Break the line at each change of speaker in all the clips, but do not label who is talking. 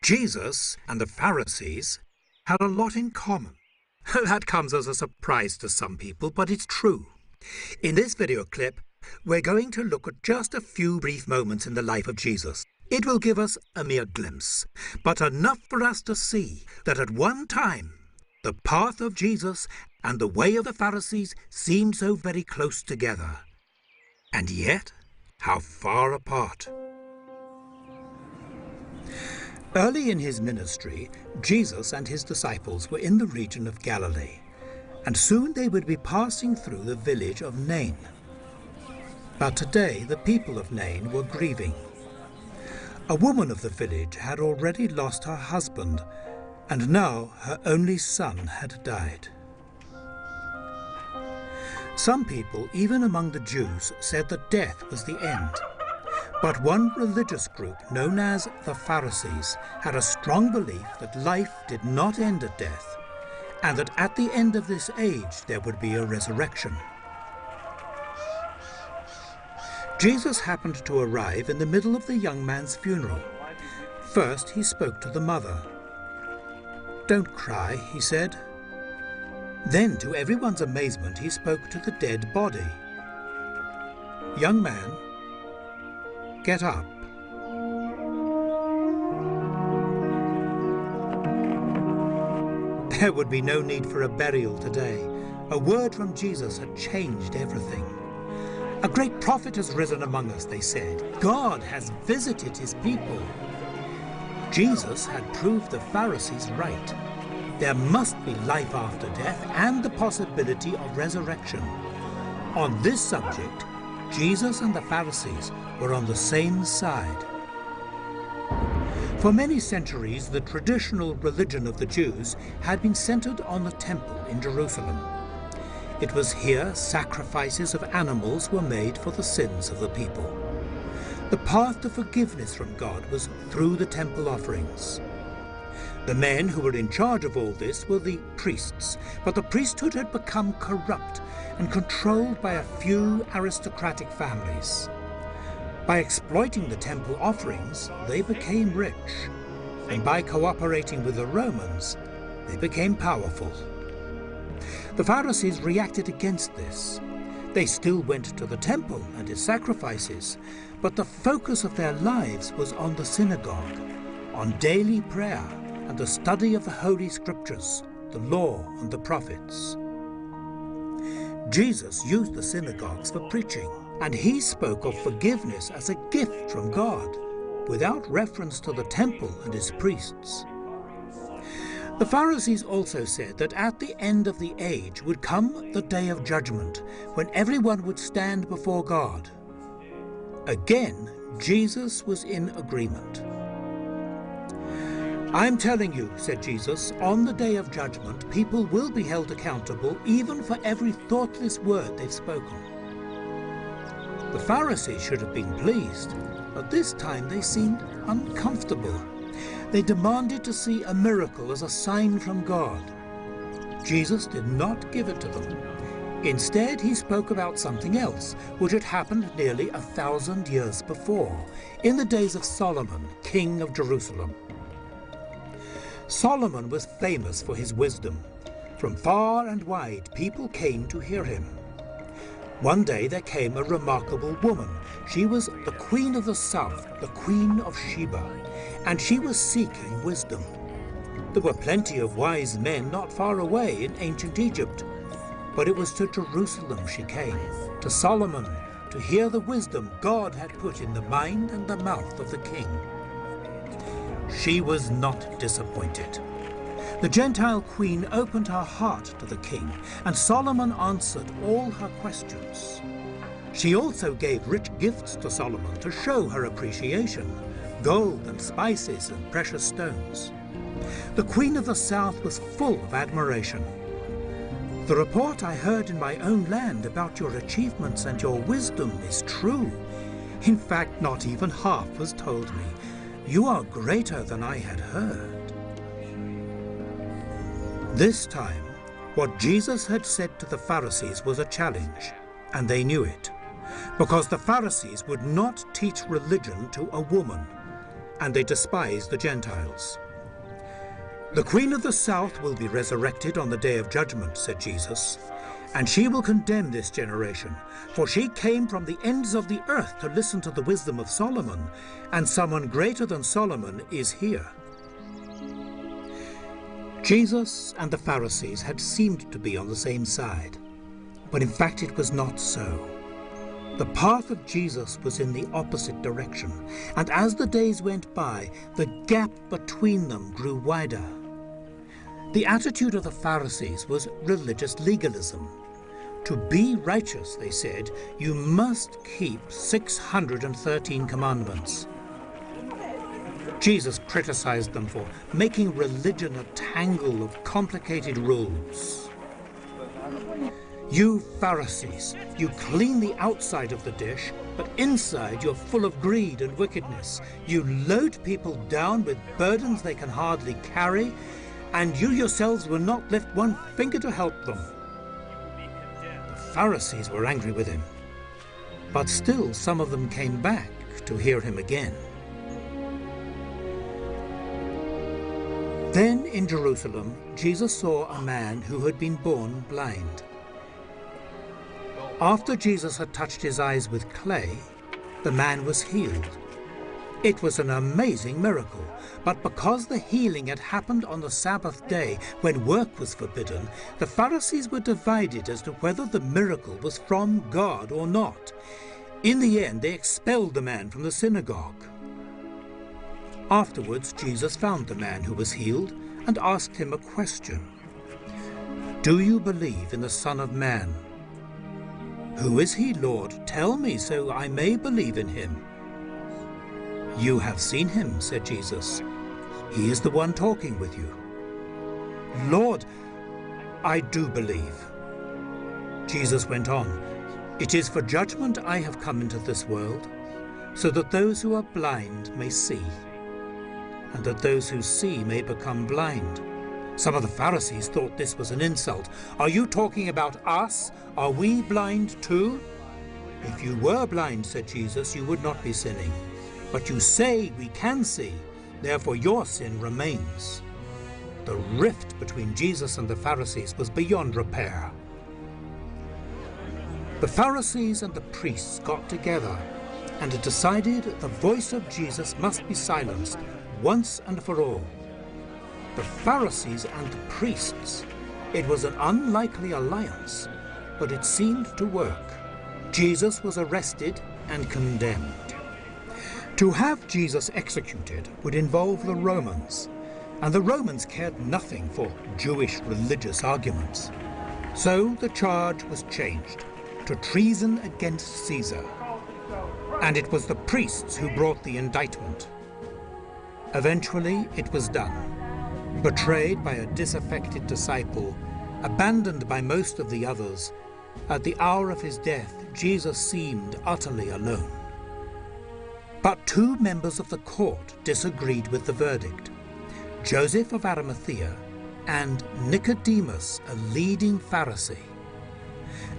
Jesus and the Pharisees had a lot in common. That comes as a surprise to some people, but it's true. In this video clip, we're going to look at just a few brief moments in the life of Jesus. It will give us a mere glimpse, but enough for us to see that at one time, the path of Jesus and the way of the Pharisees seemed so very close together. And yet, how far apart. Early in his ministry, Jesus and his disciples were in the region of Galilee, and soon they would be passing through the village of Nain. But today the people of Nain were grieving. A woman of the village had already lost her husband, and now her only son had died. Some people, even among the Jews, said that death was the end. But one religious group known as the Pharisees had a strong belief that life did not end at death, and that at the end of this age there would be a resurrection. Jesus happened to arrive in the middle of the young man's funeral. First he spoke to the mother. "Don't cry," he said. Then, to everyone's amazement, he spoke to the dead body. "Young man, get up." There would be no need for a burial today. A word from Jesus had changed everything. "A great prophet has risen among us," they said. "God has visited his people." Jesus had proved the Pharisees right. There must be life after death and the possibility of resurrection. On this subject, Jesus and the Pharisees were on the same side. For many centuries, the traditional religion of the Jews had been centered on the temple in Jerusalem. It was here sacrifices of animals were made for the sins of the people. The path to forgiveness from God was through the temple offerings. The men who were in charge of all this were the priests, but the priesthood had become corrupt and controlled by a few aristocratic families. By exploiting the temple offerings, they became rich, and by cooperating with the Romans, they became powerful. The Pharisees reacted against this. They still went to the temple and its sacrifices, but the focus of their lives was on the synagogue, on daily prayer and the study of the Holy Scriptures, the law and the prophets. Jesus used the synagogues for preaching, and he spoke of forgiveness as a gift from God, without reference to the temple and its priests. The Pharisees also said that at the end of the age would come the day of judgment, when everyone would stand before God. Again, Jesus was in agreement. "I'm telling you," said Jesus, "on the day of judgment, people will be held accountable even for every thoughtless word they've spoken." The Pharisees should have been pleased, but this time they seemed uncomfortable. They demanded to see a miracle as a sign from God. Jesus did not give it to them. Instead, he spoke about something else, which had happened nearly 1,000 years before, in the days of Solomon, king of Jerusalem. Solomon was famous for his wisdom. From far and wide, people came to hear him. One day there came a remarkable woman. She was the Queen of the South, the Queen of Sheba, and she was seeking wisdom. There were plenty of wise men not far away in ancient Egypt, but it was to Jerusalem she came, to Solomon, to hear the wisdom God had put in the mind and the mouth of the king. She was not disappointed. The Gentile queen opened her heart to the king, and Solomon answered all her questions. She also gave rich gifts to Solomon to show her appreciation, gold and spices and precious stones. The Queen of the South was full of admiration. "The report I heard in my own land about your achievements and your wisdom is true. In fact, not even half was told me. You are greater than I had heard." This time, what Jesus had said to the Pharisees was a challenge, and they knew it, because the Pharisees would not teach religion to a woman. and they despise the Gentiles. The Queen of the South will be resurrected on the day of judgment, said Jesus, and she will condemn this generation, for she came from the ends of the earth to listen to the wisdom of Solomon, and someone greater than Solomon is here. Jesus and the Pharisees had seemed to be on the same side, but in fact it was not so. The path of Jesus was in the opposite direction, and as the days went by, the gap between them grew wider. The attitude of the Pharisees was religious legalism. To be righteous, they said, you must keep 613 commandments. Jesus criticized them for making religion a tangle of complicated rules. You Pharisees, you clean the outside of the dish, but inside you're full of greed and wickedness. You load people down with burdens they can hardly carry, and you yourselves will not lift one finger to help them. The Pharisees were angry with him, but still some of them came back to hear him again. Then in Jerusalem, Jesus saw a man who had been born blind. After Jesus had touched his eyes with clay, the man was healed. It was an amazing miracle, but because the healing had happened on the Sabbath day when work was forbidden, the Pharisees were divided as to whether the miracle was from God or not. In the end, they expelled the man from the synagogue. Afterwards, Jesus found the man who was healed and asked him a question. Do you believe in the Son of Man? Who is he, Lord? Tell me so I may believe in him. You have seen him, said Jesus. He is the one talking with you. Lord, I do believe. Jesus went on, it is for judgment I have come into this world, so that those who are blind may see, and that those who see may become blind. Some of the Pharisees thought this was an insult. Are you talking about us? Are we blind too? If you were blind, said Jesus, you would not be sinning. But you say we can see, therefore your sin remains. The rift between Jesus and the Pharisees was beyond repair. The Pharisees and the priests got together and it decided the voice of Jesus must be silenced once and for all. The Pharisees and the priests. It was an unlikely alliance, but it seemed to work. Jesus was arrested and condemned. To have Jesus executed would involve the Romans, and the Romans cared nothing for Jewish religious arguments. So the charge was changed to treason against Caesar, and it was the priests who brought the indictment. Eventually it was done. Betrayed by a disaffected disciple, abandoned by most of the others, at the hour of his death, Jesus seemed utterly alone. But two members of the court disagreed with the verdict: Joseph of Arimathea and Nicodemus, a leading Pharisee.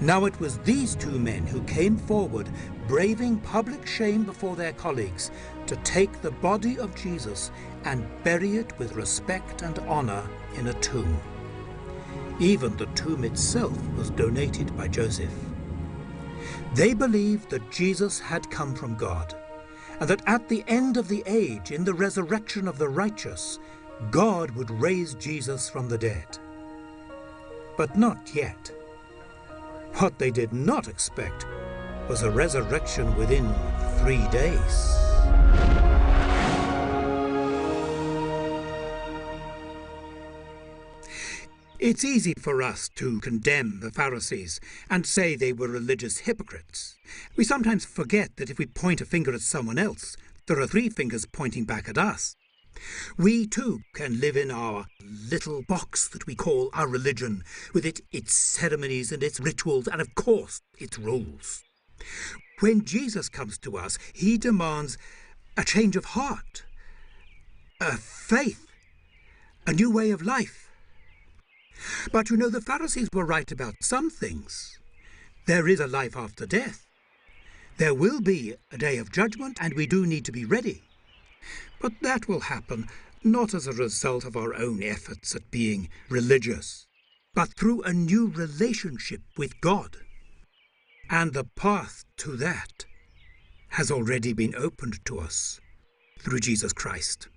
Now it was these two men who came forward, braving public shame before their colleagues, to take the body of Jesus and bury it with respect and honor in a tomb. Even the tomb itself was donated by Joseph. They believed that Jesus had come from God, and that at the end of the age, in the resurrection of the righteous, God would raise Jesus from the dead. But not yet. What they did not expect was a resurrection within 3 days. It's easy for us to condemn the Pharisees and say they were religious hypocrites. We sometimes forget that if we point a finger at someone else, there are 3 fingers pointing back at us. We too can live in our little box that we call our religion, with its ceremonies and its rituals and, of course, its rules. When Jesus comes to us, he demands a change of heart, a faith, a new way of life. But you know, the Pharisees were right about some things. There is a life after death. There will be a day of judgment, and we do need to be ready. But that will happen not as a result of our own efforts at being religious, but through a new relationship with God. And the path to that has already been opened to us through Jesus Christ.